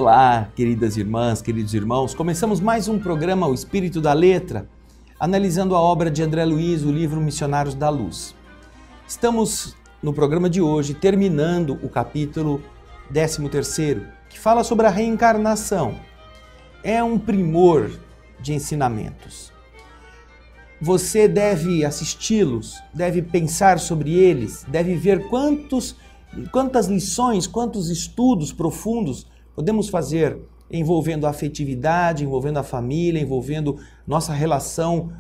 Olá, queridas irmãs, queridos irmãos. Começamos mais um programa, O Espírito da Letra, analisando a obra de André Luiz, o livro Missionários da Luz. Estamos no programa de hoje terminando o capítulo 13º, que fala sobre a reencarnação. É um primor de ensinamentos. Você deve assisti-los, deve pensar sobre eles, deve ver quantas lições, quantos estudos profundos podemos fazer envolvendo a afetividade, envolvendo a família, envolvendo nossa relação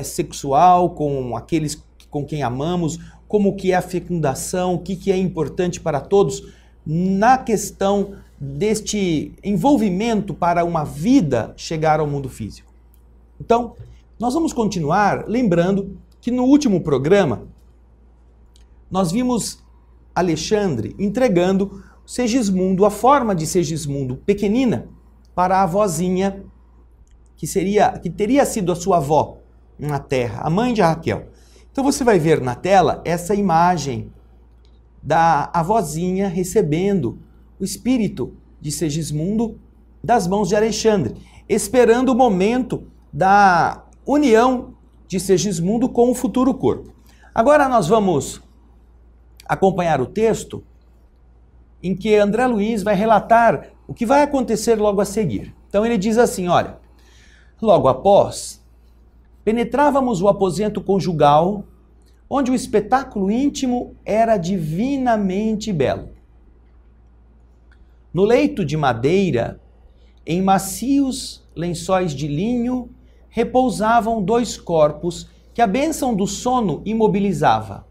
sexual com aqueles com quem amamos, como que é a fecundação, o que é importante para todos na questão deste envolvimento para uma vida chegar ao mundo físico. Então, nós vamos continuar lembrando que no último programa nós vimos Alexandre entregando Segismundo, a forma de Segismundo pequenina, para a avózinha que teria sido a sua avó na terra, a mãe de Raquel. Então você vai ver na tela essa imagem da avózinha recebendo o espírito de Segismundo das mãos de Alexandre, esperando o momento da união de Segismundo com o futuro corpo. Agora nós vamos acompanhar o texto em que André Luiz vai relatar o que vai acontecer logo a seguir. Então ele diz assim, olha, logo após, penetrávamos o aposento conjugal, onde o espetáculo íntimo era divinamente belo. No leito de madeira, em macios lençóis de linho, repousavam dois corpos que a bênção do sono imobilizava.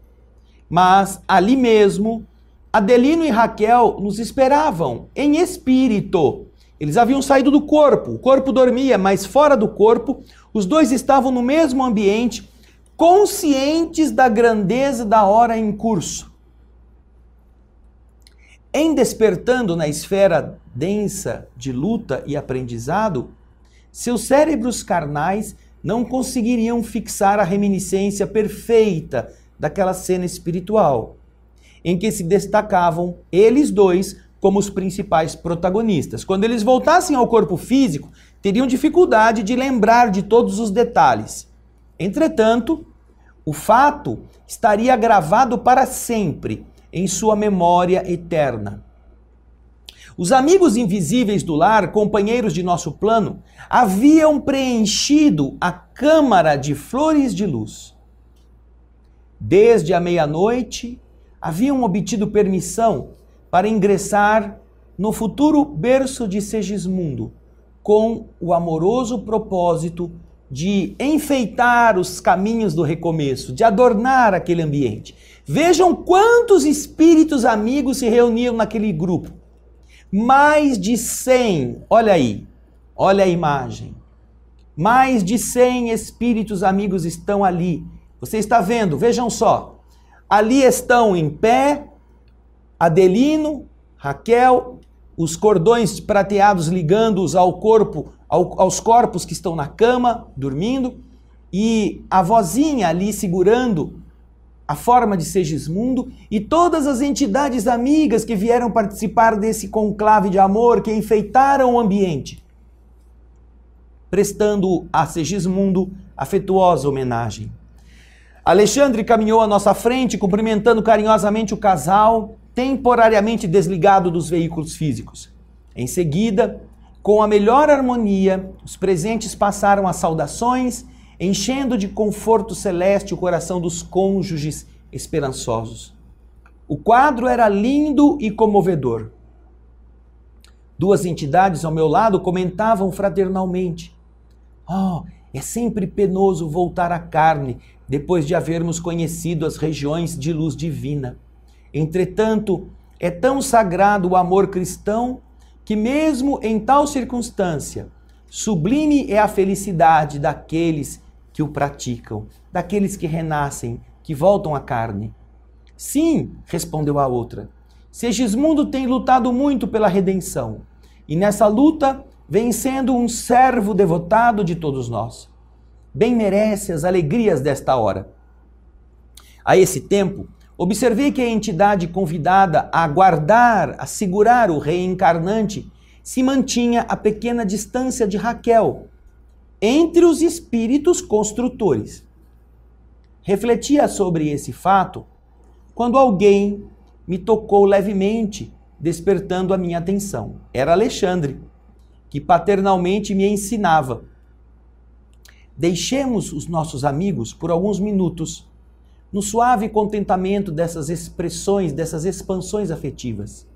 Mas ali mesmo, Adelino e Raquel nos esperavam em espírito. Eles haviam saído do corpo, o corpo dormia, mas fora do corpo, os dois estavam no mesmo ambiente, conscientes da grandeza da hora em curso. Em despertando na esfera densa de luta e aprendizado, seus cérebros carnais não conseguiriam fixar a reminiscência perfeita daquela cena espiritual, em que se destacavam eles dois como os principais protagonistas. Quando eles voltassem ao corpo físico, teriam dificuldade de lembrar de todos os detalhes. Entretanto, o fato estaria gravado para sempre em sua memória eterna. Os amigos invisíveis do lar, companheiros de nosso plano, haviam preenchido a câmara de flores de luz. Desde a meia-noite, haviam obtido permissão para ingressar no futuro berço de Segismundo, com o amoroso propósito de enfeitar os caminhos do recomeço, de adornar aquele ambiente. Vejam quantos espíritos amigos se reuniam naquele grupo. Mais de 100, olha aí, olha a imagem. Mais de 100 espíritos amigos estão ali. Você está vendo, vejam só. Ali estão em pé Adelino, Raquel, os cordões prateados ligando-os ao corpo, aos corpos que estão na cama, dormindo, e a vozinha ali segurando a forma de Segismundo, e todas as entidades amigas que vieram participar desse conclave de amor, que enfeitaram o ambiente, prestando a Segismundo afetuosa homenagem. Alexandre caminhou à nossa frente, cumprimentando carinhosamente o casal, temporariamente desligado dos veículos físicos. Em seguida, com a melhor harmonia, os presentes passaram as saudações, enchendo de conforto celeste o coração dos cônjuges esperançosos. O quadro era lindo e comovedor. Duas entidades ao meu lado comentavam fraternalmente: "Oh, é sempre penoso voltar à carne, depois de havermos conhecido as regiões de luz divina. Entretanto, é tão sagrado o amor cristão que mesmo em tal circunstância, sublime é a felicidade daqueles que o praticam, daqueles que renascem, que voltam à carne." "Sim", respondeu a outra, "Segismundo tem lutado muito pela redenção, e nessa luta vem sendo um servo devotado de todos nós. Bem merece as alegrias desta hora." A esse tempo, observei que a entidade convidada a guardar, a segurar o reencarnante, se mantinha a pequena distância de Raquel, entre os espíritos construtores. Refletia sobre esse fato quando alguém me tocou levemente, despertando a minha atenção. Era Alexandre, que paternalmente me ensinava: deixemos os nossos amigos por alguns minutos no suave contentamento dessas expressões, dessas expansões afetivas.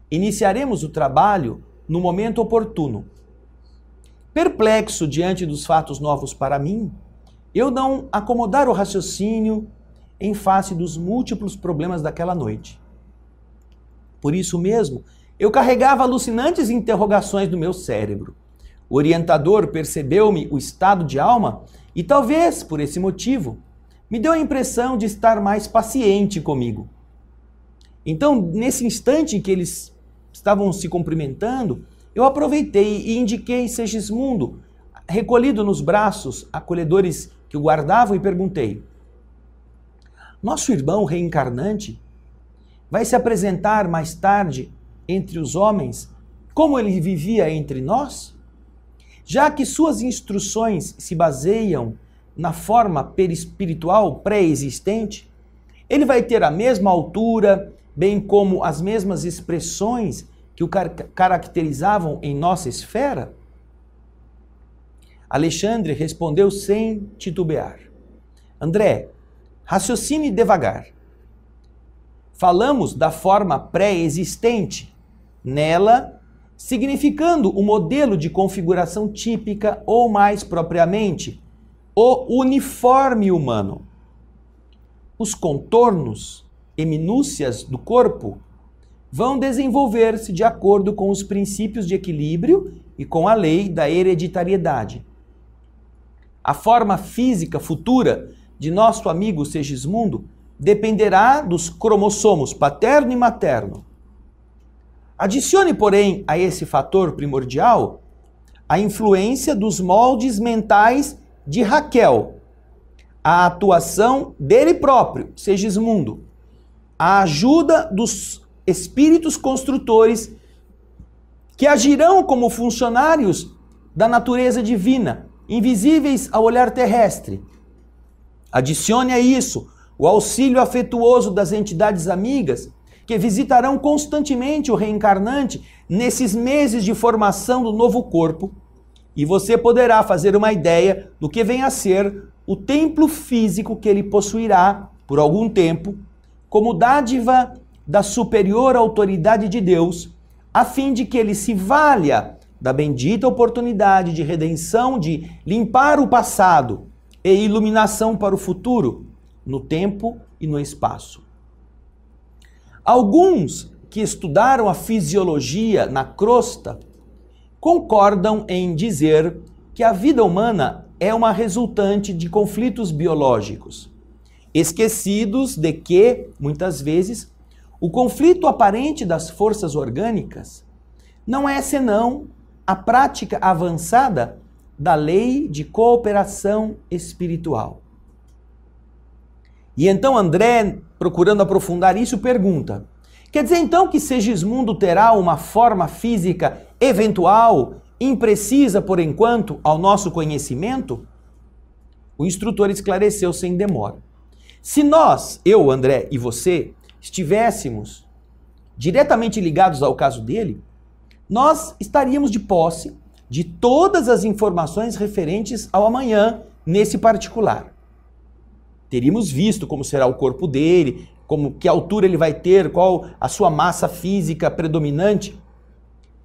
Iniciaremos o trabalho no momento oportuno. Perplexo diante dos fatos novos para mim, eu não acomodar o raciocínio em face dos múltiplos problemas daquela noite. Por isso mesmo, eu carregava alucinantes interrogações no meu cérebro. O orientador percebeu-me o estado de alma e, talvez por esse motivo, me deu a impressão de estar mais paciente comigo. Então, nesse instante em que eles estavam se cumprimentando, eu aproveitei e indiquei Segismundo, recolhido nos braços acolhedores que o guardavam, e perguntei: nosso irmão reencarnante vai se apresentar mais tarde entre os homens como ele vivia entre nós? Já que suas instruções se baseiam na forma perispiritual pré-existente, ele vai ter a mesma altura, bem como as mesmas expressões que o caracterizavam em nossa esfera? Alexandre respondeu sem titubear: André, raciocine devagar. Falamos da forma pré-existente, nela significando o modelo de configuração típica ou, mais propriamente, o uniforme humano. Os contornos e minúcias do corpo vão desenvolver-se de acordo com os princípios de equilíbrio e com a lei da hereditariedade. A forma física futura de nosso amigo Segismundo dependerá dos cromossomos paterno e materno. Adicione, porém, a esse fator primordial a influência dos moldes mentais de Raquel, a atuação dele próprio, Segismundo, a ajuda dos espíritos construtores que agirão como funcionários da natureza divina, invisíveis ao olhar terrestre. Adicione a isso o auxílio afetuoso das entidades amigas que visitarão constantemente o reencarnante nesses meses de formação do novo corpo, e você poderá fazer uma ideia do que vem a ser o templo físico que ele possuirá por algum tempo, como dádiva da superior autoridade de Deus, a fim de que ele se valha da bendita oportunidade de redenção, de limpar o passado e iluminação para o futuro, no tempo e no espaço. Alguns que estudaram a fisiologia na crosta concordam em dizer que a vida humana é uma resultante de conflitos biológicos, esquecidos de que, muitas vezes, o conflito aparente das forças orgânicas não é senão a prática avançada da lei de cooperação espiritual. E então André, procurando aprofundar isso, pergunta: quer dizer então que Segismundo terá uma forma física eventual, imprecisa por enquanto ao nosso conhecimento? O instrutor esclareceu sem demora: se nós, eu, André e você, estivéssemos diretamente ligados ao caso dele, nós estaríamos de posse de todas as informações referentes ao amanhã nesse particular. Teríamos visto como será o corpo dele, que altura ele vai ter, qual a sua massa física predominante.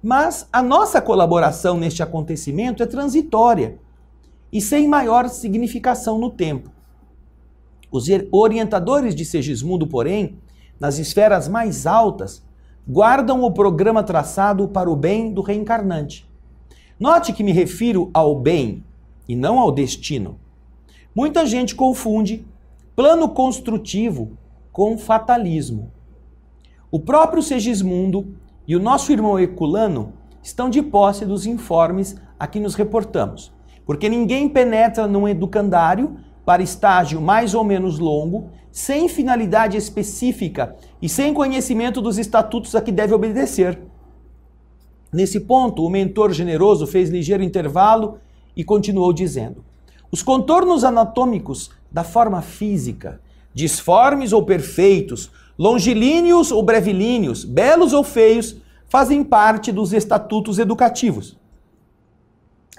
Mas a nossa colaboração neste acontecimento é transitória e sem maior significação no tempo. Os orientadores de Segismundo, porém, nas esferas mais altas, guardam o programa traçado para o bem do reencarnante. Note que me refiro ao bem e não ao destino. Muita gente confunde plano construtivo com fatalismo. O próprio Segismundo e o nosso irmão Herculano estão de posse dos informes a que nos reportamos, porque ninguém penetra num educandário para estágio mais ou menos longo, sem finalidade específica e sem conhecimento dos estatutos a que deve obedecer. Nesse ponto, o mentor generoso fez ligeiro intervalo e continuou dizendo: os contornos anatômicos da forma física, disformes ou perfeitos, longilíneos ou brevilíneos, belos ou feios, fazem parte dos estatutos educativos.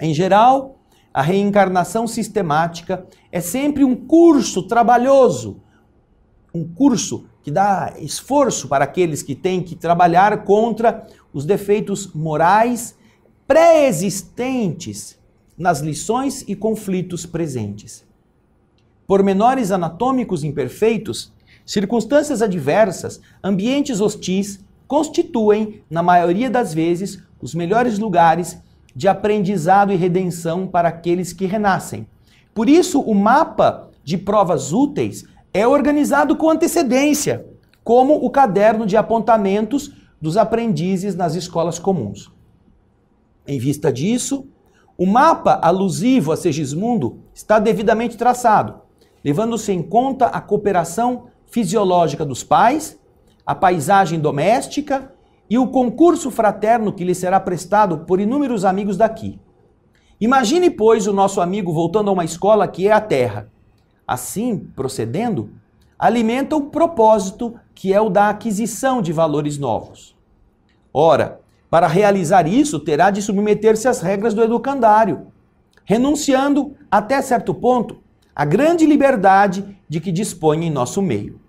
Em geral, a reencarnação sistemática é sempre um curso trabalhoso, um curso que dá esforço para aqueles que têm que trabalhar contra os defeitos morais pré-existentes nas lições e conflitos presentes. Pormenores anatômicos imperfeitos, circunstâncias adversas, ambientes hostis, constituem, na maioria das vezes, os melhores lugares de aprendizado e redenção para aqueles que renascem. Por isso, o mapa de provas úteis é organizado com antecedência, como o caderno de apontamentos dos aprendizes nas escolas comuns. Em vista disso, o mapa alusivo a Segismundo está devidamente traçado, levando-se em conta a cooperação fisiológica dos pais, a paisagem doméstica e o concurso fraterno que lhe será prestado por inúmeros amigos daqui. Imagine, pois, o nosso amigo voltando a uma escola que é a Terra. Assim, procedendo, alimenta o propósito que é o da aquisição de valores novos. Ora, para realizar isso, terá de submeter-se às regras do educandário, renunciando, até certo ponto, à grande liberdade de que dispõe em nosso meio.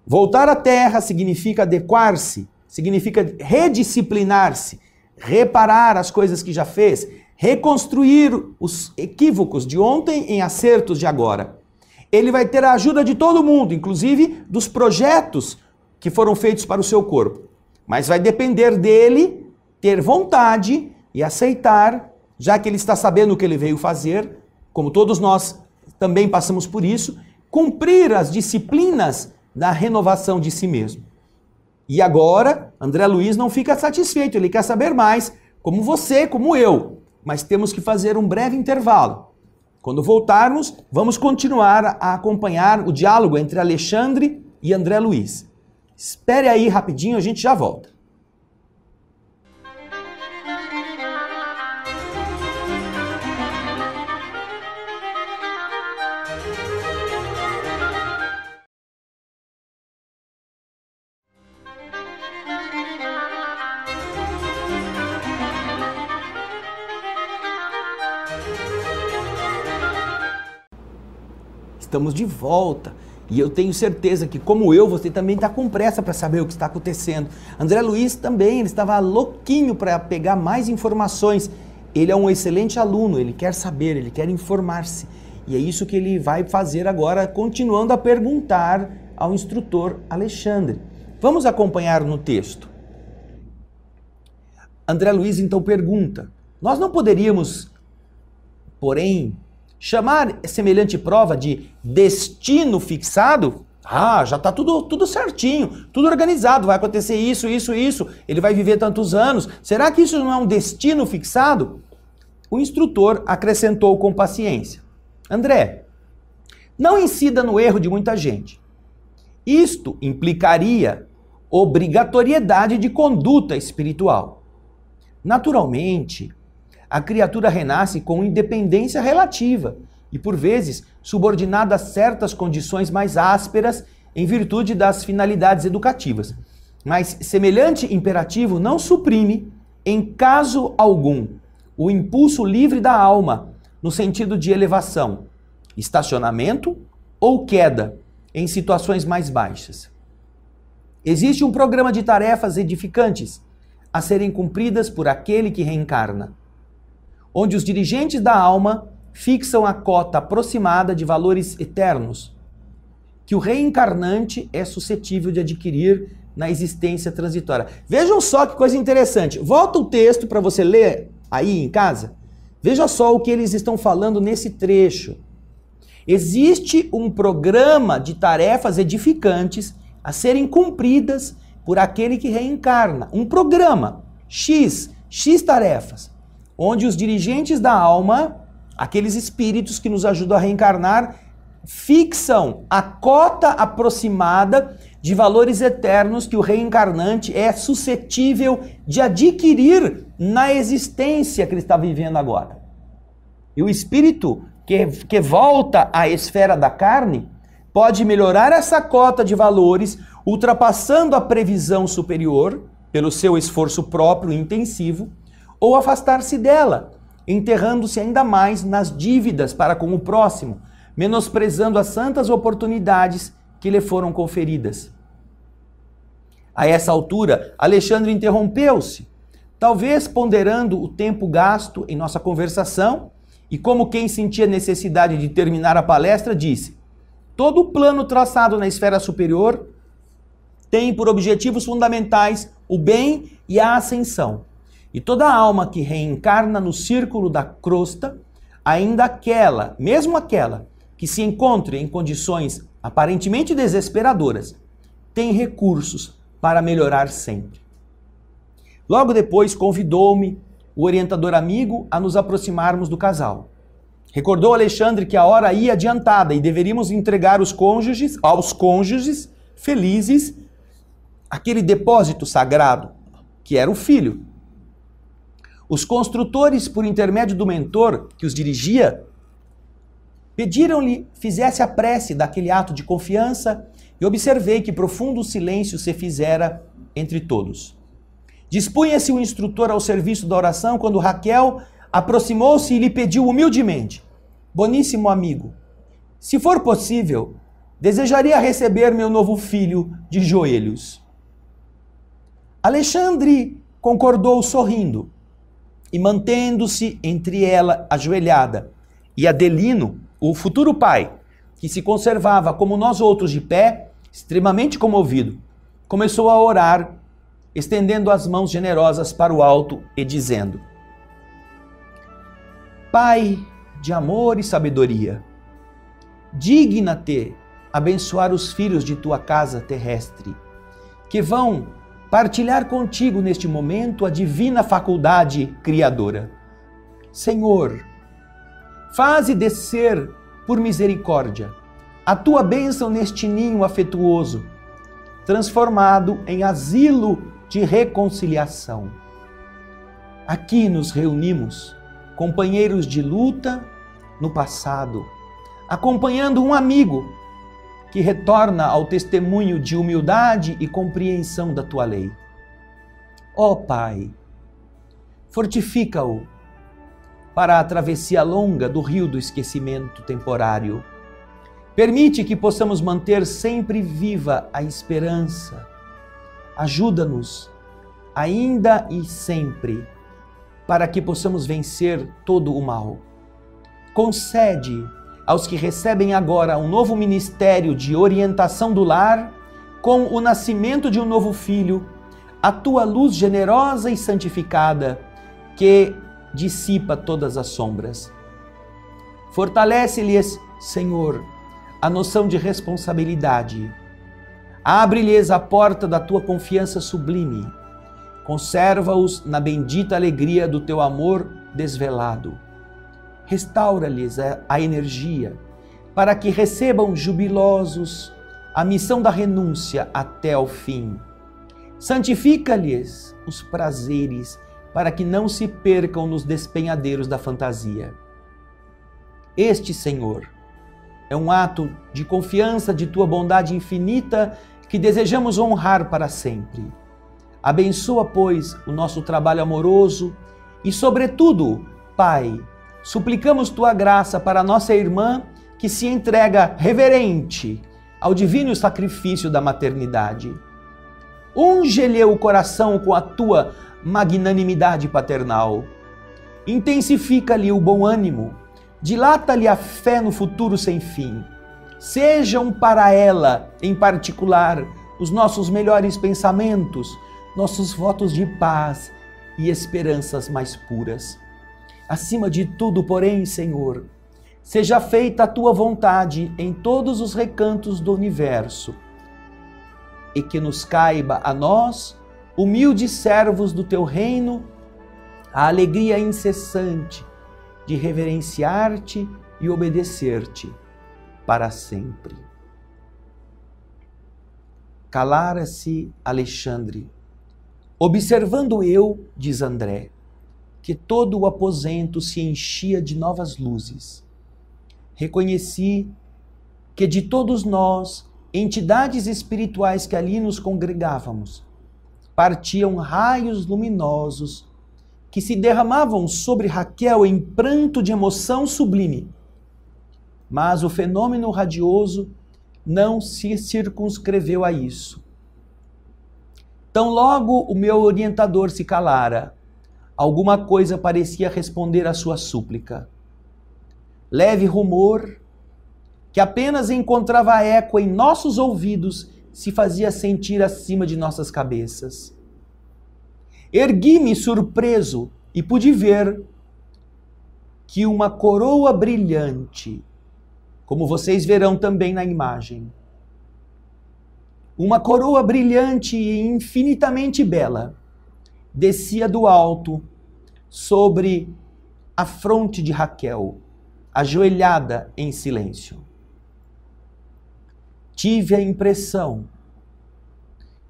Voltar à Terra significa adequar-se, significa redisciplinar-se, reparar as coisas que já fez, reconstruir os equívocos de ontem em acertos de agora. Ele vai ter a ajuda de todo mundo, inclusive dos projetos que foram feitos para o seu corpo. Mas vai depender dele ter vontade e aceitar, já que ele está sabendo o que ele veio fazer, como todos nós também passamos por isso, cumprir as disciplinas da renovação de si mesmo. E agora, André Luiz não fica satisfeito, ele quer saber mais, como você, como eu. Mas temos que fazer um breve intervalo. Quando voltarmos, vamos continuar a acompanhar o diálogo entre Alexandre e André Luiz. Espere aí rapidinho, a gente já volta. Estamos de volta e eu tenho certeza que, como eu, você também está com pressa para saber o que está acontecendo. André Luiz também, ele estava louquinho para pegar mais informações. Ele é um excelente aluno, ele quer saber, ele quer informar-se. E é isso que ele vai fazer agora, continuando a perguntar ao instrutor Alexandre. Vamos acompanhar no texto. André Luiz então pergunta: nós não poderíamos, porém, chamar semelhante prova de destino fixado? Ah, já está tudo certinho, tudo organizado, vai acontecer isso, ele vai viver tantos anos. Será que isso não é um destino fixado? O instrutor acrescentou com paciência: André, não incida no erro de muita gente. Isto implicaria obrigatoriedade de conduta espiritual. Naturalmente, a criatura renasce com independência relativa e, por vezes, subordinada a certas condições mais ásperas em virtude das finalidades educativas. Mas semelhante imperativo não suprime, em caso algum, o impulso livre da alma no sentido de elevação, estacionamento ou queda em situações mais baixas. Existe um programa de tarefas edificantes a serem cumpridas por aquele que reencarna, onde os dirigentes da alma fixam a cota aproximada de valores eternos, que o reencarnante é suscetível de adquirir na existência transitória. Vejam só que coisa interessante. Volta o texto para você ler aí em casa. Veja só o que eles estão falando nesse trecho. Existe um programa de tarefas edificantes a serem cumpridas por aquele que reencarna. Um programa, X tarefas, onde os dirigentes da alma, aqueles espíritos que nos ajudam a reencarnar, fixam a cota aproximada de valores eternos que o reencarnante é suscetível de adquirir na existência que ele está vivendo agora. E o espírito que volta à esfera da carne pode melhorar essa cota de valores, ultrapassando a previsão superior pelo seu esforço próprio intensivo, ou afastar-se dela, enterrando-se ainda mais nas dívidas para com o próximo, menosprezando as santas oportunidades que lhe foram conferidas. A essa altura, Alexandre interrompeu-se, talvez ponderando o tempo gasto em nossa conversação, e como quem sentia necessidade de terminar a palestra, disse: todo o plano traçado na esfera superior tem por objetivos fundamentais o bem e a ascensão. E toda alma que reencarna no círculo da crosta, ainda aquela, mesmo aquela, que se encontre em condições aparentemente desesperadoras, tem recursos para melhorar sempre. Logo depois convidou-me, o orientador amigo, a nos aproximarmos do casal. Recordou Alexandre que a hora ia adiantada e deveríamos entregar aos cônjuges felizes aquele depósito sagrado, que era o filho. Os construtores, por intermédio do mentor que os dirigia, pediram-lhe fizesse a prece daquele ato de confiança e observei que profundo silêncio se fizera entre todos. Dispunha-se o instrutor ao serviço da oração quando Raquel aproximou-se e lhe pediu humildemente: boníssimo amigo, se for possível, desejaria receber meu novo filho de joelhos. Alexandre concordou sorrindo e, mantendo-se entre ela ajoelhada e Adelino, o futuro pai, que se conservava como nós outros de pé, extremamente comovido, começou a orar, estendendo as mãos generosas para o alto e dizendo: Pai de amor e sabedoria, digna-te abençoar os filhos de tua casa terrestre, que vão partilhar contigo neste momento a divina faculdade criadora. Senhor, faze descer, por misericórdia, a tua bênção neste ninho afetuoso, transformado em asilo de reconciliação. Aqui nos reunimos, companheiros de luta no passado, acompanhando um amigo que retorna ao testemunho de humildade e compreensão da tua lei. Ó Pai, fortifica-o para a travessia longa do rio do esquecimento temporário. Permite que possamos manter sempre viva a esperança. Ajuda-nos, ainda e sempre, para que possamos vencer todo o mal. Concede aos que recebem agora um novo ministério de orientação do lar, com o nascimento de um novo filho, a tua luz generosa e santificada, que dissipa todas as sombras. Fortalece-lhes, Senhor, a noção de responsabilidade. Abre-lhes a porta da tua confiança sublime. Conserva-os na bendita alegria do teu amor desvelado. Restaura-lhes a energia, para que recebam jubilosos a missão da renúncia até ao fim. Santifica-lhes os prazeres, para que não se percam nos despenhadeiros da fantasia. Este, Senhor, é um ato de confiança de tua bondade infinita que desejamos honrar para sempre. Abençoa, pois, o nosso trabalho amoroso e, sobretudo, Pai, suplicamos tua graça para nossa irmã que se entrega reverente ao divino sacrifício da maternidade. Unge-lhe o coração com a tua magnanimidade paternal. Intensifica-lhe o bom ânimo, dilata-lhe a fé no futuro sem fim. Sejam para ela, em particular, os nossos melhores pensamentos, nossos votos de paz e esperanças mais puras. Acima de tudo, porém, Senhor, seja feita a tua vontade em todos os recantos do universo, e que nos caiba a nós, humildes servos do teu reino, a alegria incessante de reverenciar-te e obedecer-te para sempre. Calara-se Alexandre. Observando eu, diz André, que todo o aposento se enchia de novas luzes, reconheci que de todos nós, entidades espirituais que ali nos congregávamos, partiam raios luminosos que se derramavam sobre Raquel em pranto de emoção sublime. Mas o fenômeno radioso não se circunscreveu a isso. Tão logo o meu orientador se calara, alguma coisa parecia responder à sua súplica. Leve rumor, que apenas encontrava eco em nossos ouvidos, se fazia sentir acima de nossas cabeças. Ergui-me surpreso e pude ver que uma coroa brilhante, como vocês verão também na imagem, uma coroa brilhante e infinitamente bela, descia do alto sobre a fronte de Raquel, ajoelhada em silêncio. Tive a impressão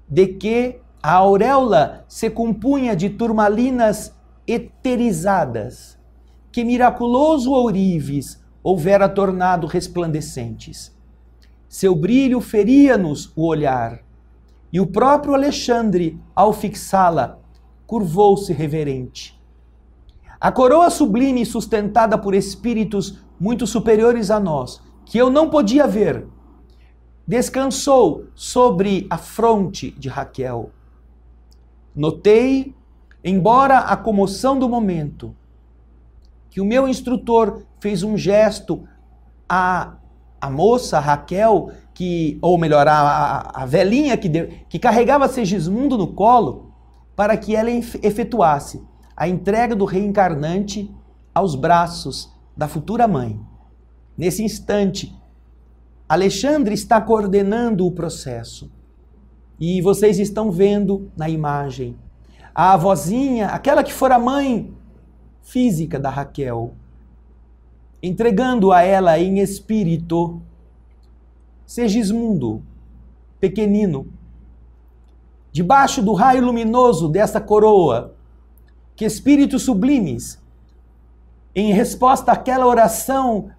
de que a auréola se compunha de turmalinas eterizadas, que miraculoso ourives houvera tornado resplandecentes. Seu brilho feria-nos o olhar, e o próprio Alexandre, ao fixá-la, curvou-se reverente. A coroa sublime sustentada por espíritos muito superiores a nós, que eu não podia ver, descansou sobre a fronte de Raquel. Notei, embora a comoção do momento, que o meu instrutor fez um gesto à moça, a Raquel, ou melhor, a velhinha que carregava Segismundo no colo, para que ela efetuasse a entrega do reencarnante aos braços da futura mãe. Nesse instante, Alexandre está coordenando o processo. E vocês estão vendo na imagem a avózinha, aquela que fora a mãe física da Raquel, entregando a ela em espírito Segismundo, pequenino, debaixo do raio luminoso dessa coroa, que espíritos sublimes, em resposta àquela oração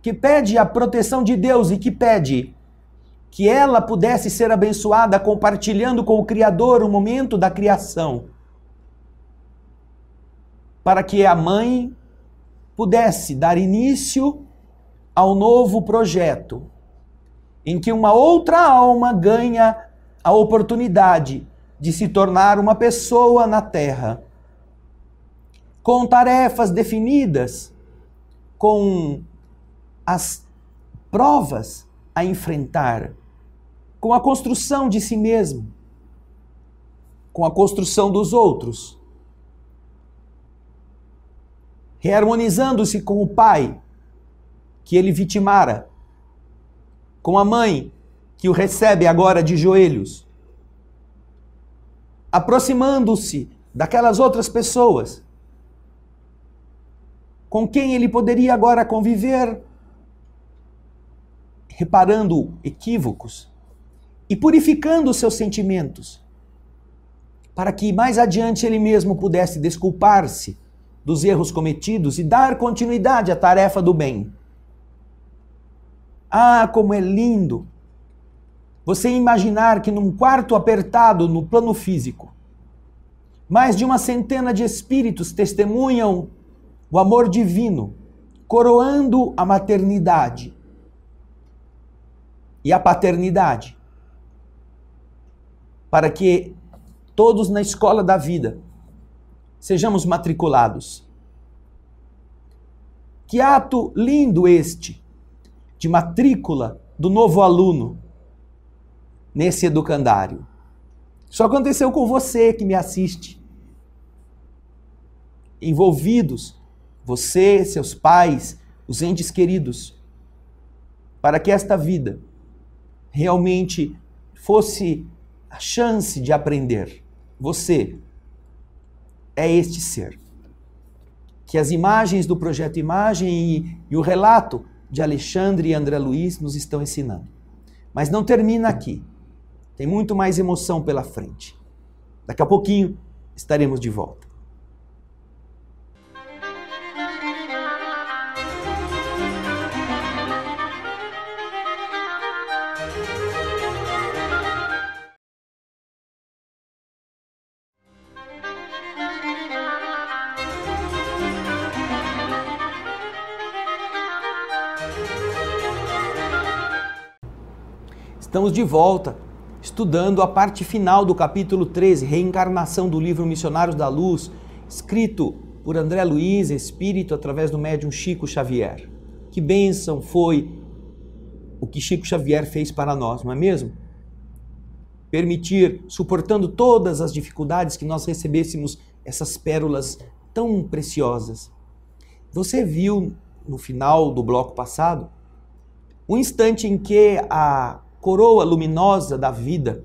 que pede a proteção de Deus e que pede que ela pudesse ser abençoada compartilhando com o Criador o momento da criação, para que a mãe pudesse dar início ao novo projeto, em que uma outra alma ganha a oportunidade de se tornar uma pessoa na Terra, com tarefas definidas, com as provas a enfrentar, com a construção de si mesmo, com a construção dos outros, reharmonizando-se com o pai que ele vitimara, com a mãe que o recebe agora de joelhos, aproximando-se daquelas outras pessoas com quem ele poderia agora conviver, reparando equívocos e purificando os seus sentimentos, para que mais adiante ele mesmo pudesse desculpar-se dos erros cometidos e dar continuidade à tarefa do bem. Ah, como é lindo você imaginar que num quarto apertado no plano físico, mais de 100 de espíritos testemunham o amor divino, coroando a maternidade e a paternidade, para que todos na escola da vida sejamos matriculados. Que ato lindo este de matrícula do novo aluno nesse educandário. Isso aconteceu com você que me assiste. Envolvidos, você, seus pais, os entes queridos, para que esta vida realmente fosse a chance de aprender. Você é este ser. Que as imagens do Projeto Imagem e o relato de Alexandre e André Luiz nos estão ensinando. Mas não termina aqui. Tem muito mais emoção pela frente. Daqui a pouquinho estaremos de volta. Estamos de volta, estudando a parte final do capítulo 13, Reencarnação, do livro Missionários da Luz, escrito por André Luiz, espírito, através do médium Chico Xavier. Que bênção foi o que Chico Xavier fez para nós, não é mesmo? Permitir, suportando todas as dificuldades, que nós recebêssemos essas pérolas tão preciosas. Você viu no final do bloco passado o instante em que a coroa luminosa da vida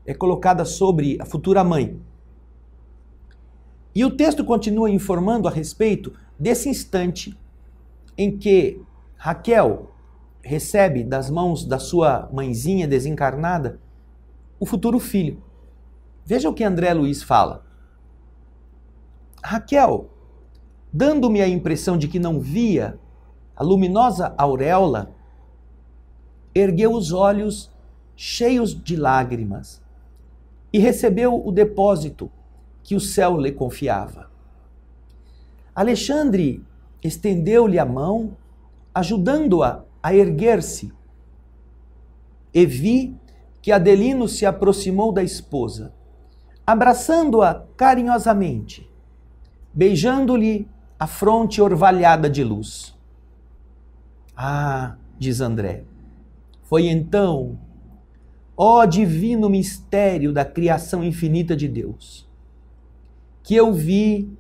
é colocada sobre a futura mãe. E o texto continua informando a respeito desse instante em que Raquel recebe das mãos da sua mãezinha desencarnada o futuro filho. Veja o que André Luiz fala. Raquel, dando-me a impressão de que não via a luminosa auréola, ergueu os olhos cheios de lágrimas e recebeu o depósito que o céu lhe confiava. Alexandre estendeu-lhe a mão, ajudando-a a erguer-se, e vi que Adelino se aproximou da esposa, abraçando-a carinhosamente, beijando-lhe a fronte orvalhada de luz. Ah, diz André, foi então, ó divino mistério da criação infinita de Deus, que eu vi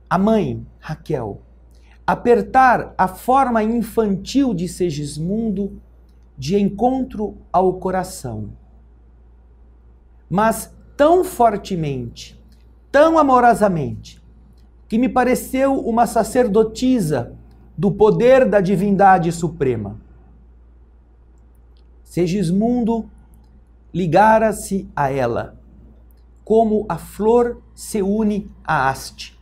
a mãe, Raquel, apertar a forma infantil de Segismundo de encontro ao coração. Mas tão fortemente, tão amorosamente, que me pareceu uma sacerdotisa do poder da divindade suprema. Segismundo ligara-se a ela, como a flor se une à haste.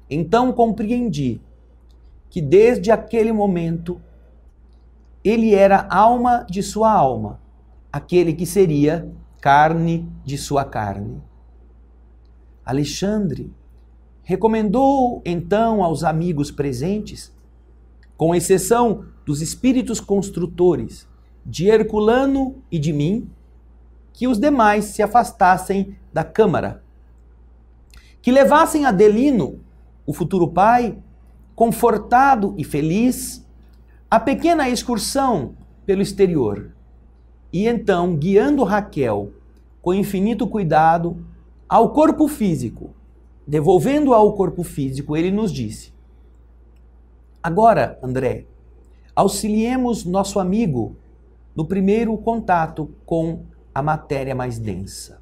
Então compreendi que desde aquele momento ele era alma de sua alma, aquele que seria carne de sua carne. Alexandre recomendou então aos amigos presentes, com exceção dos espíritos construtores de Herculano e de mim, que os demais se afastassem da câmara, que levassem Adelino, o futuro pai, confortado e feliz, a pequena excursão pelo exterior, e então, guiando Raquel com infinito cuidado ao corpo físico, devolvendo ao corpo físico, ele nos disse: agora, André, auxiliemos nosso amigo no primeiro contato com a matéria mais densa.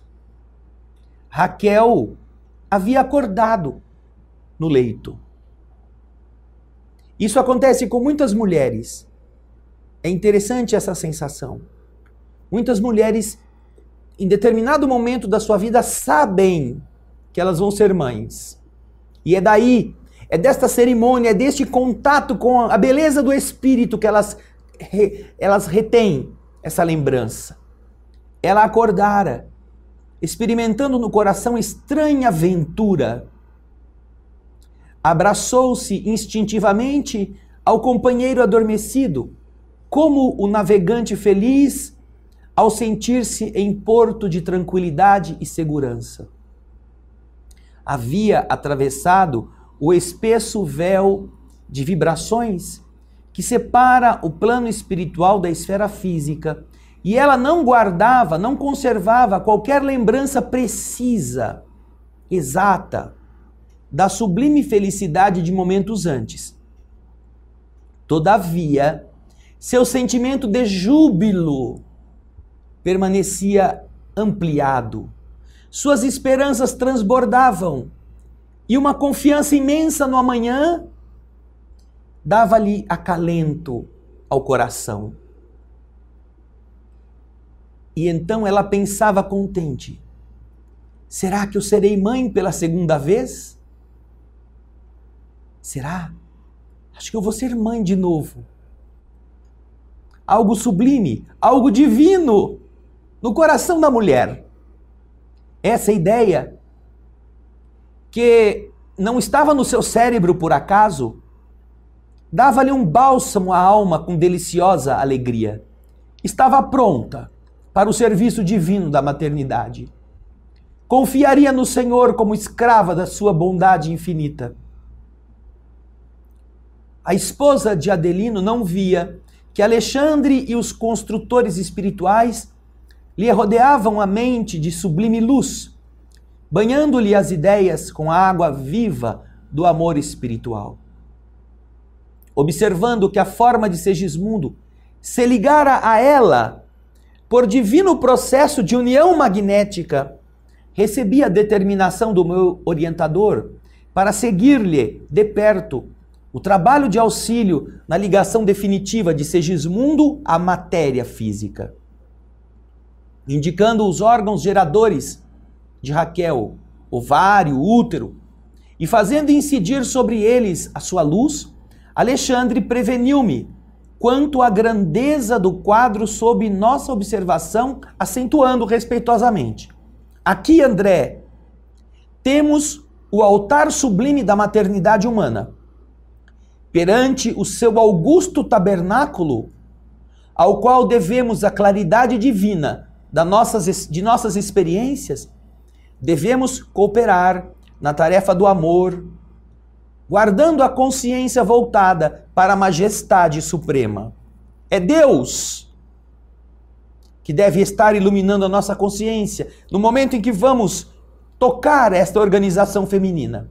Raquel havia acordado no leito. Isso acontece com muitas mulheres. É interessante essa sensação. Muitas mulheres, em determinado momento da sua vida, sabem que elas vão ser mães. E é daí, é desta cerimônia, é deste contato com a beleza do espírito que elas retêm essa lembrança. Ela acordara, experimentando no coração estranha aventura. Abraçou-se instintivamente ao companheiro adormecido, como o navegante feliz ao sentir-se em porto de tranquilidade e segurança. Havia atravessado o espesso véu de vibrações que separa o plano espiritual da esfera física, e ela não guardava, não conservava qualquer lembrança precisa, exata, da sublime felicidade de momentos antes. Todavia, seu sentimento de júbilo permanecia ampliado. Suas esperanças transbordavam e uma confiança imensa no amanhã dava-lhe acalento ao coração. E então ela pensava contente: será que eu serei mãe pela segunda vez? Será? Acho que eu vou ser mãe de novo. Algo sublime, algo divino no coração da mulher. Essa ideia, que não estava no seu cérebro por acaso, dava-lhe um bálsamo à alma com deliciosa alegria. Estava pronta para o serviço divino da maternidade. Confiaria no Senhor como escrava da sua bondade infinita. A esposa de Adelino não via que Alexandre e os construtores espirituais lhe rodeavam a mente de sublime luz, banhando-lhe as ideias com a água viva do amor espiritual. Observando que a forma de Segismundo se ligara a ela por divino processo de união magnética, recebi a determinação do meu orientador para seguir-lhe de perto o trabalho de auxílio na ligação definitiva de Segismundo à matéria física, indicando os órgãos geradores de Raquel, ovário, útero, e fazendo incidir sobre eles a sua luz. Alexandre preveniu-me quanto à grandeza do quadro sob nossa observação, acentuando respeitosamente: aqui, André, temos o altar sublime da maternidade humana. Perante o seu augusto tabernáculo, ao qual devemos a claridade divina de nossas experiências, devemos cooperar na tarefa do amor, guardando a consciência voltada para a majestade suprema. É Deus que deve estar iluminando a nossa consciência no momento em que vamos tocar esta organização feminina.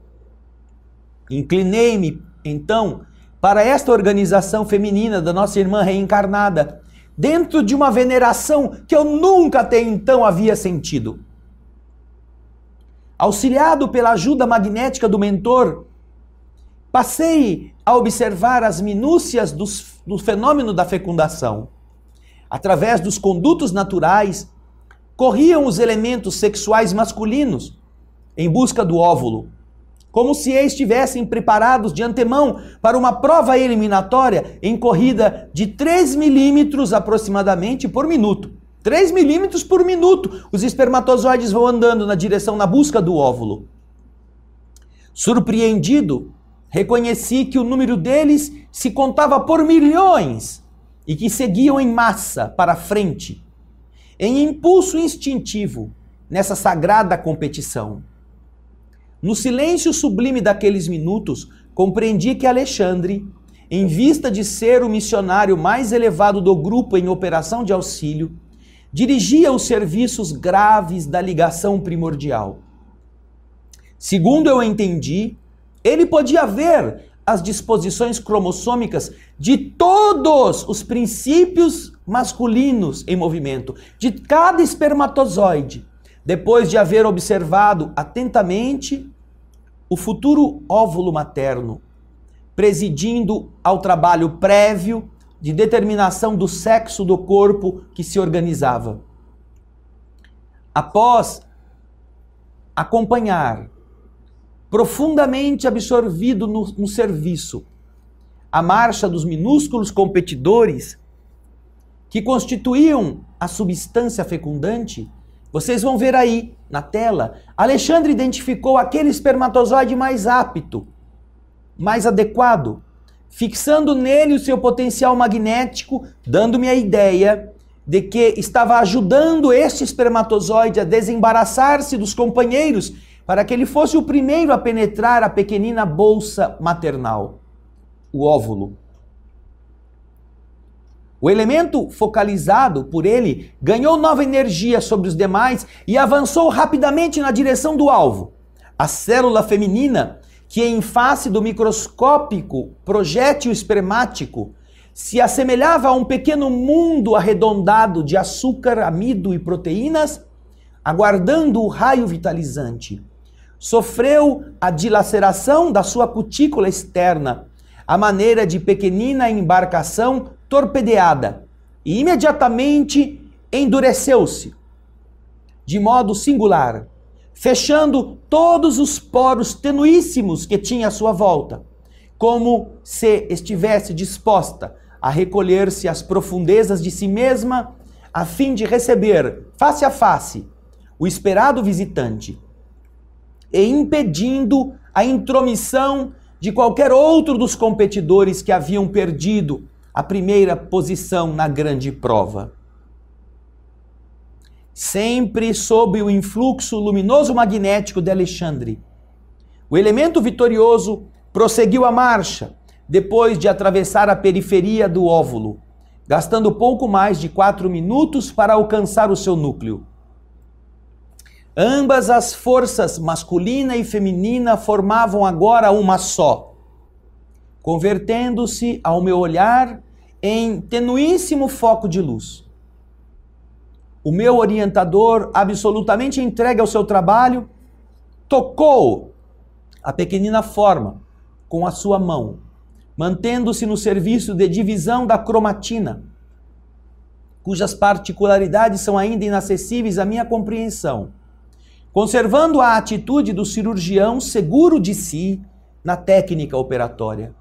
Inclinei-me, então, para esta organização feminina da nossa irmã reencarnada, dentro de uma veneração que eu nunca até então havia sentido. Auxiliado pela ajuda magnética do mentor, passei a observar as minúcias do fenômeno da fecundação. Através dos condutos naturais, corriam os elementos sexuais masculinos em busca do óvulo, como se estivessem preparados de antemão para uma prova eliminatória em corrida de 3 milímetros aproximadamente por minuto. 3 milímetros por minuto, os espermatozoides vão andando na busca do óvulo. Surpreendido, reconheci que o número deles se contava por milhões e que seguiam em massa para frente, em impulso instintivo, nessa sagrada competição. No silêncio sublime daqueles minutos, compreendi que Alexandre, em vista de ser o missionário mais elevado do grupo em operação de auxílio, dirigia os serviços graves da ligação primordial. Segundo eu entendi, ele podia ver as disposições cromossômicas de todos os princípios masculinos em movimento, de cada espermatozoide, depois de haver observado atentamente o futuro óvulo materno, presidindo ao trabalho prévio de determinação do sexo do corpo que se organizava. Após acompanhar, profundamente absorvido no serviço, a marcha dos minúsculos competidores que constituíam a substância fecundante, vocês vão ver aí na tela, Alexandre identificou aquele espermatozoide mais apto, mais adequado, fixando nele o seu potencial magnético, dando-me a ideia de que estava ajudando este espermatozoide a desembaraçar-se dos companheiros para que ele fosse o primeiro a penetrar a pequenina bolsa maternal, o óvulo. O elemento focalizado por ele ganhou nova energia sobre os demais e avançou rapidamente na direção do alvo. A célula feminina, que em face do microscópico projétil espermático se assemelhava a um pequeno mundo arredondado de açúcar, amido e proteínas, aguardando o raio vitalizante, sofreu a dilaceração da sua cutícula externa, à maneira de pequenina embarcação torpedeada, e imediatamente endureceu-se de modo singular, fechando todos os poros tenuíssimos que tinha à sua volta, como se estivesse disposta a recolher-se às profundezas de si mesma, a fim de receber, face a face, o esperado visitante, e impedindo a intromissão de qualquer outro dos competidores que haviam perdido a primeira posição na grande prova. Sempre sob o influxo luminoso magnético de Alexandre, o elemento vitorioso prosseguiu a marcha, depois de atravessar a periferia do óvulo, gastando pouco mais de 4 minutos para alcançar o seu núcleo. Ambas as forças, masculina e feminina, formavam agora uma só, convertendo-se, ao meu olhar, em tenuíssimo foco de luz. O meu orientador, absolutamente entregue ao seu trabalho, tocou a pequenina forma com a sua mão, mantendo-se no serviço de divisão da cromatina, cujas particularidades são ainda inacessíveis à minha compreensão, conservando a atitude do cirurgião seguro de si na técnica operatória.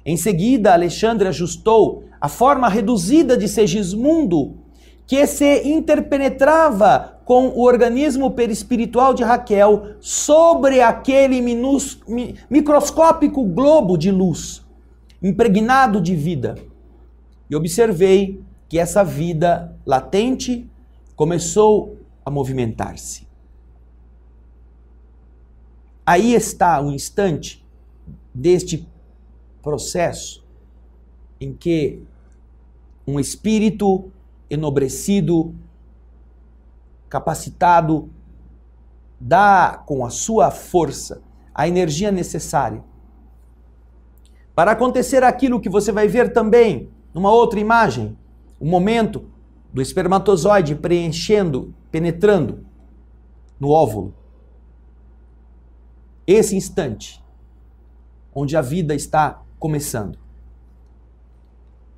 Em seguida, Alexandre ajustou a forma reduzida de Segismundo, que se interpenetrava com o organismo perispiritual de Raquel sobre aquele microscópico globo de luz, impregnado de vida. E observei que essa vida latente começou a movimentar-se. Aí está o instante deste processo em que um espírito enobrecido, capacitado, dá com a sua força a energia necessária para acontecer aquilo que você vai ver também numa outra imagem, o momento do espermatozoide penetrando no óvulo. Esse instante onde a vida está começando.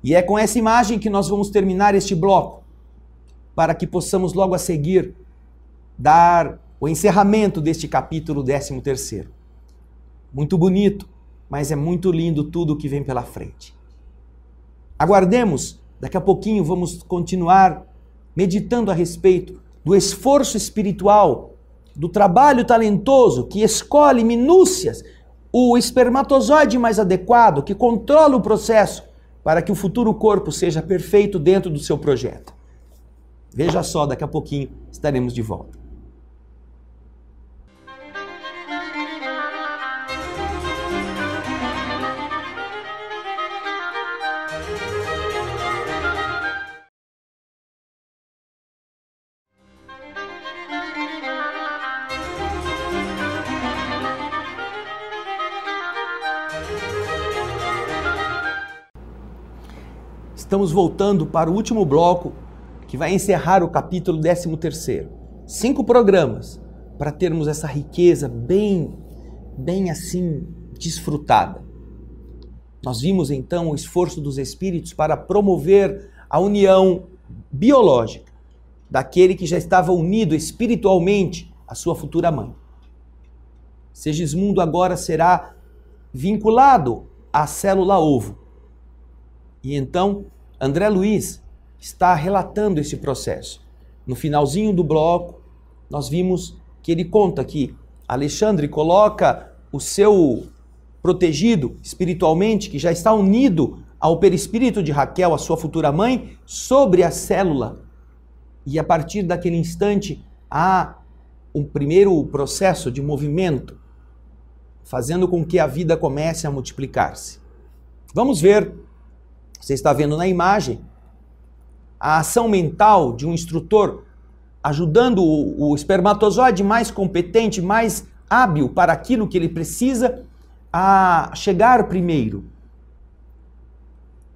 E é com essa imagem que nós vamos terminar este bloco, para que possamos logo a seguir dar o encerramento deste capítulo 13º. Muito bonito, mas é muito lindo tudo o que vem pela frente. Aguardemos, daqui a pouquinho vamos continuar meditando a respeito do esforço espiritual, do trabalho talentoso que escolhe minúcias, o espermatozoide mais adequado, que controla o processo, para que o futuro corpo seja perfeito dentro do seu projeto. Veja só, daqui a pouquinho estaremos de volta. Estamos voltando para o último bloco que vai encerrar o capítulo 13º. 5 programas para termos essa riqueza bem assim desfrutada. Nós vimos então o esforço dos espíritos para promover a união biológica daquele que já estava unido espiritualmente à sua futura mãe. Segismundo agora será vinculado à célula ovo. E então André Luiz está relatando esse processo. No finalzinho do bloco, nós vimos que ele conta que Alexandre coloca o seu protegido espiritualmente, que já está unido ao perispírito de Raquel, a sua futura mãe, sobre a célula. E a partir daquele instante há um primeiro processo de movimento, fazendo com que a vida comece a multiplicar-se. Vamos ver. Você está vendo na imagem a ação mental de um instrutor ajudando o espermatozoide mais competente, mais hábil para aquilo que ele precisa a chegar primeiro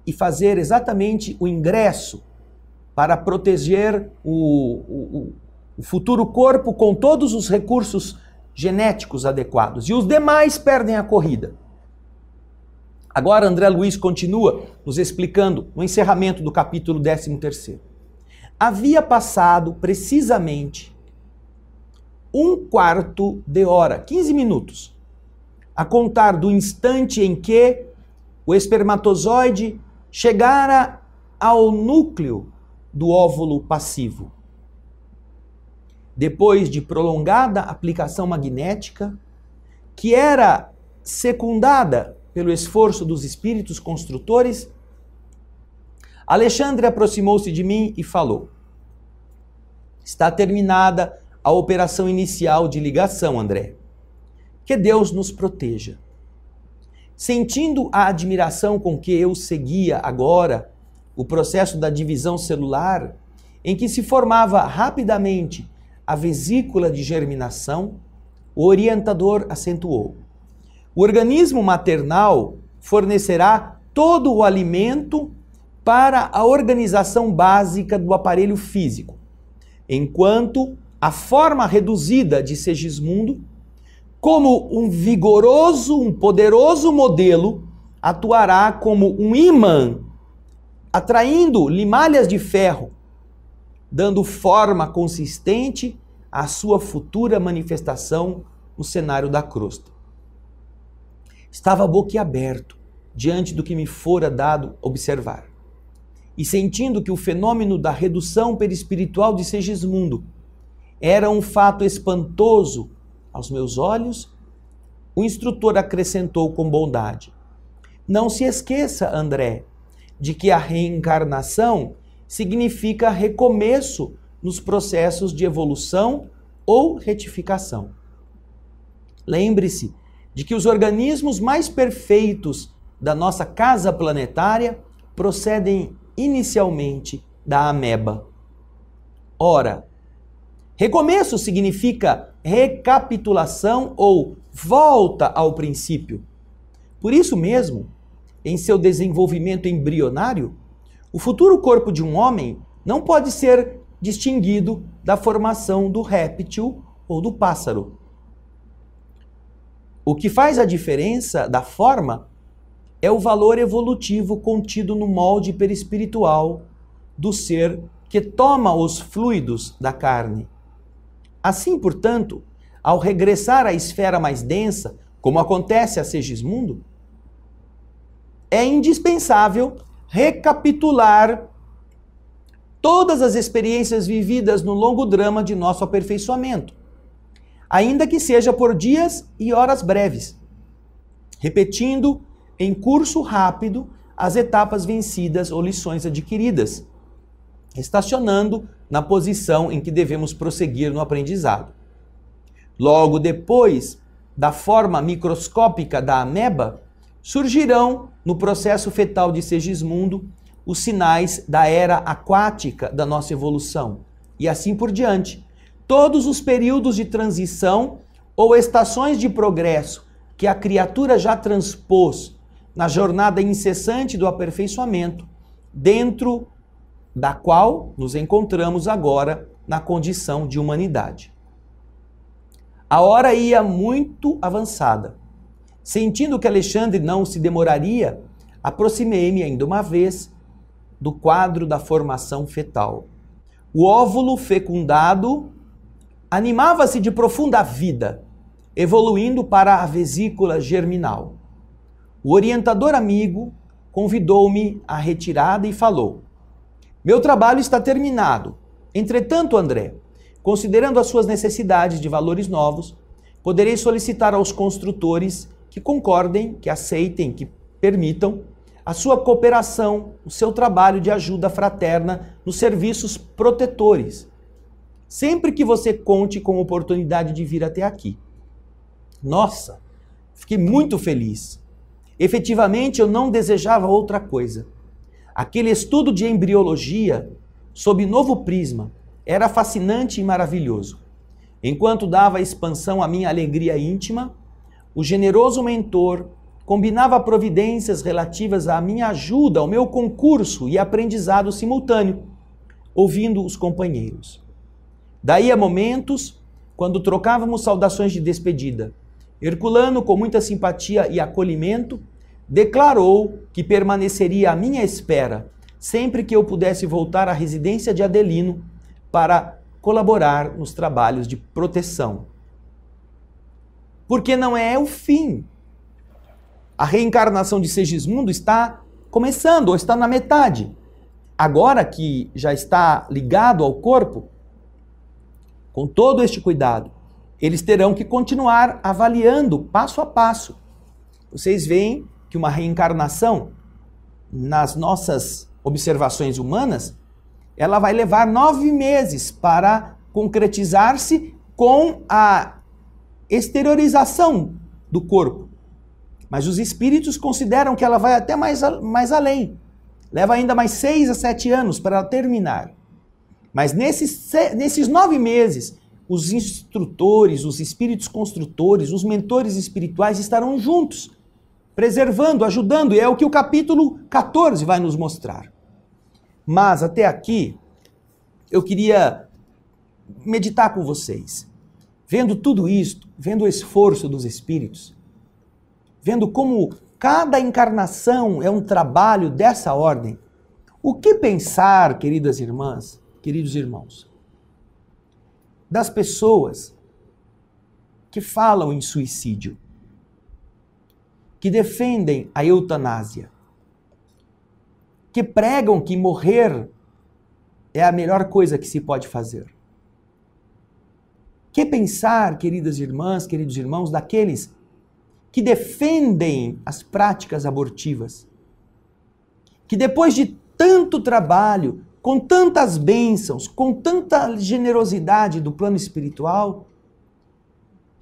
e fazer exatamente o ingresso para proteger o futuro corpo com todos os recursos genéticos adequados. E os demais perdem a corrida. Agora André Luiz continua nos explicando no encerramento do capítulo 13º. havia passado precisamente 1/4 de hora, 15 minutos, a contar do instante em que o espermatozoide chegara ao núcleo do óvulo passivo. Depois de prolongada aplicação magnética, que era secundada pelo esforço dos espíritos construtores, Alexandre aproximou-se de mim e falou: está terminada a operação inicial de ligação, André. Que Deus nos proteja. Sentindo a admiração com que eu seguia agora o processo da divisão celular, em que se formava rapidamente a vesícula de germinação, o orientador acentuou: o organismo maternal fornecerá todo o alimento para a organização básica do aparelho físico, enquanto a forma reduzida de Segismundo, como um vigoroso, um poderoso modelo, atuará como um ímã, atraindo limalhas de ferro, dando forma consistente à sua futura manifestação no cenário da crosta. Estava boquiaberto diante do que me fora dado observar, e sentindo que o fenômeno da redução perispiritual de Segismundo era um fato espantoso aos meus olhos, o instrutor acrescentou com bondade: não se esqueça, André, de que a reencarnação significa recomeço nos processos de evolução ou retificação. Lembre-se de que os organismos mais perfeitos da nossa casa planetária procedem inicialmente da ameba. Ora, recomeço significa recapitulação ou volta ao princípio. Por isso mesmo, em seu desenvolvimento embrionário, o futuro corpo de um homem não pode ser distinguido da formação do réptil ou do pássaro. O que faz a diferença da forma é o valor evolutivo contido no molde perispiritual do ser que toma os fluidos da carne. Assim, portanto, ao regressar à esfera mais densa, como acontece a Segismundo, é indispensável recapitular todas as experiências vividas no longo drama de nosso aperfeiçoamento, ainda que seja por dias e horas breves, repetindo em curso rápido as etapas vencidas ou lições adquiridas, estacionando na posição em que devemos prosseguir no aprendizado. Logo depois da forma microscópica da ameba, surgirão no processo fetal de Segismundo os sinais da era aquática da nossa evolução, e assim por diante. Todos os períodos de transição ou estações de progresso que a criatura já transpôs na jornada incessante do aperfeiçoamento, dentro da qual nos encontramos agora na condição de humanidade. A hora ia muito avançada. Sentindo que Alexandre não se demoraria, aproximei-me ainda uma vez do quadro da formação fetal. O óvulo fecundado animava-se de profunda vida, evoluindo para a vesícula germinal. O orientador amigo convidou-me à retirada e falou: meu trabalho está terminado. Entretanto, André, considerando as suas necessidades de valores novos, poderei solicitar aos construtores que concordem, que aceitem, que permitam a sua cooperação, o seu trabalho de ajuda fraterna nos serviços protetores, sempre que você conte com a oportunidade de vir até aqui. Nossa, fiquei muito feliz. Efetivamente, eu não desejava outra coisa. Aquele estudo de embriologia, sob novo prisma, era fascinante e maravilhoso. Enquanto dava expansão à minha alegria íntima, o generoso mentor combinava providências relativas à minha ajuda, ao meu concurso e aprendizado simultâneo, ouvindo os companheiros. Daí a momentos, quando trocávamos saudações de despedida, Herculano, com muita simpatia e acolhimento, declarou que permaneceria à minha espera sempre que eu pudesse voltar à residência de Adelino para colaborar nos trabalhos de proteção. Porque não é o fim. A reencarnação de Segismundo está começando, ou está na metade. Agora que já está ligado ao corpo, com todo este cuidado, eles terão que continuar avaliando passo a passo. Vocês veem que uma reencarnação, nas nossas observações humanas, ela vai levar 9 meses para concretizar-se com a exteriorização do corpo. Mas os espíritos consideram que ela vai até mais além. Leva ainda mais 6 a 7 anos para ela terminar. Mas nesses 9 meses, os instrutores, os espíritos construtores, os mentores espirituais estarão juntos, preservando, ajudando, e é o que o capítulo 14 vai nos mostrar. Mas até aqui, eu queria meditar com vocês, vendo tudo isto, vendo o esforço dos espíritos, vendo como cada encarnação é um trabalho dessa ordem. O que pensar, queridas irmãs, queridos irmãos, das pessoas que falam em suicídio, que defendem a eutanásia, que pregam que morrer é a melhor coisa que se pode fazer? Que pensar, queridas irmãs, queridos irmãos, daqueles que defendem as práticas abortivas, que depois de tanto trabalho, com tantas bênçãos, com tanta generosidade do plano espiritual,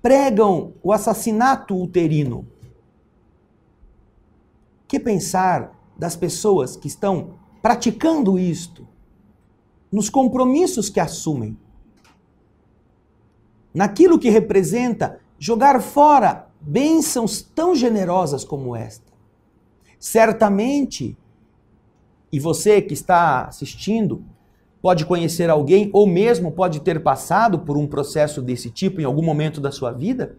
pregam o assassinato uterino? Que pensar das pessoas que estão praticando isto, nos compromissos que assumem, naquilo que representa jogar fora bênçãos tão generosas como esta? Certamente, e você que está assistindo pode conhecer alguém, ou mesmo pode ter passado por um processo desse tipo em algum momento da sua vida,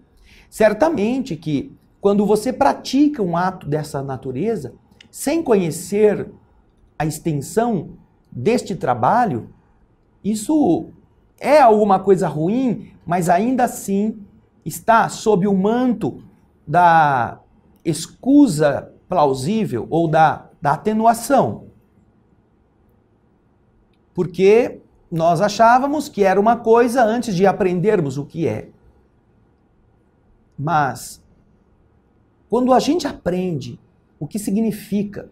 certamente que quando você pratica um ato dessa natureza, sem conhecer a extensão deste trabalho, isso é alguma coisa ruim, mas ainda assim está sob o manto da escusa plausível ou da atenuação. Porque nós achávamos que era uma coisa antes de aprendermos o que é. Mas, quando a gente aprende o que significa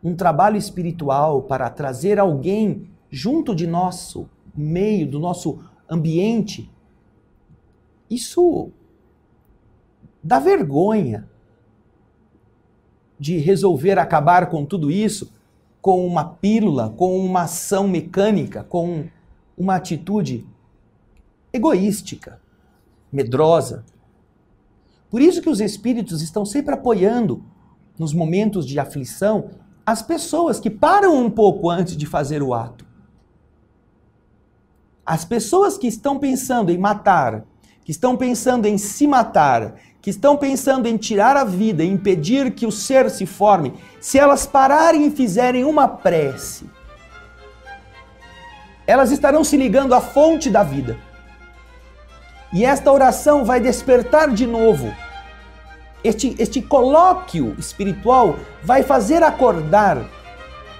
um trabalho espiritual para trazer alguém junto de nosso meio, do nosso ambiente, isso dá vergonha de resolver acabar com tudo isso com uma pílula, com uma ação mecânica, com uma atitude egoística, medrosa. Por isso que os espíritos estão sempre apoiando, nos momentos de aflição, as pessoas que param um pouco antes de fazer o ato. As pessoas que estão pensando em matar, que estão pensando em se matar, que estão pensando em tirar a vida, em impedir que o ser se forme, se elas pararem e fizerem uma prece, elas estarão se ligando à fonte da vida. E esta oração vai despertar de novo. Este colóquio espiritual vai fazer acordar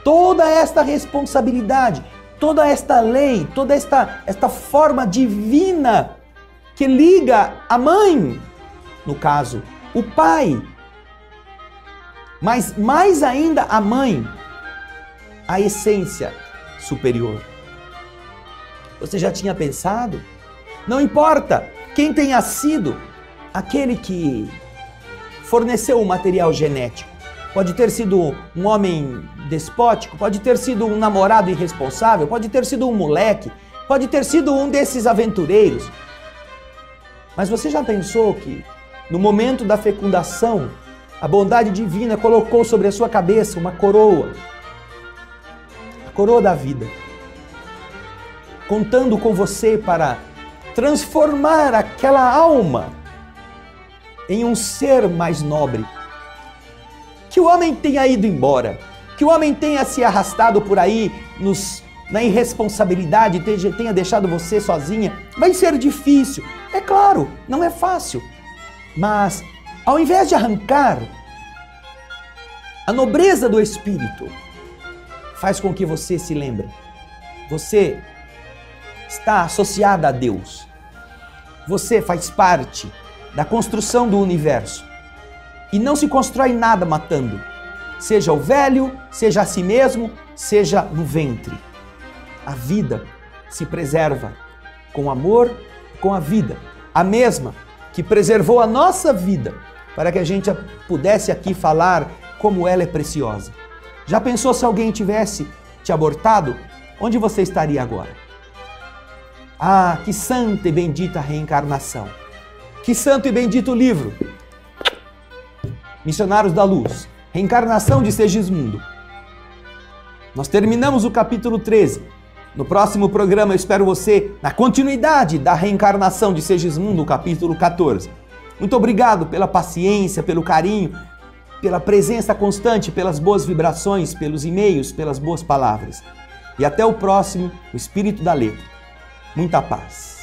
toda esta responsabilidade, toda esta lei, toda esta forma divina que liga a mãe, no caso, o pai, mas mais ainda a mãe, a essência superior. Você já tinha pensado? Não importa quem tenha sido aquele que forneceu o material genético. Pode ter sido um homem despótico, pode ter sido um namorado irresponsável, pode ter sido um moleque, pode ter sido um desses aventureiros. Mas você já pensou que, no momento da fecundação, a bondade divina colocou sobre a sua cabeça uma coroa, a coroa da vida, contando com você para transformar aquela alma em um ser mais nobre? Que o homem tenha ido embora, que o homem tenha se arrastado por aí na irresponsabilidade, tenha deixado você sozinha. Vai ser difícil, é claro, não é fácil. Mas, ao invés de arrancar a nobreza do Espírito, faz com que você se lembre. Você está associada a Deus. Você faz parte da construção do universo. E não se constrói nada matando. Seja o velho, seja a si mesmo, seja no ventre. A vida se preserva com amor, com a vida. A mesma que preservou a nossa vida para que a gente pudesse aqui falar como ela é preciosa. Já pensou se alguém tivesse te abortado? Onde você estaria agora? Ah, que santa e bendita reencarnação! Que santo e bendito livro! Missionários da Luz, Reencarnação de Segismundo. Nós terminamos o capítulo 13. No próximo programa eu espero você na continuidade da reencarnação de Segismundo, capítulo 14. Muito obrigado pela paciência, pelo carinho, pela presença constante, pelas boas vibrações, pelos e-mails, pelas boas palavras. E até o próximo, o Espírito da Letra. Muita paz.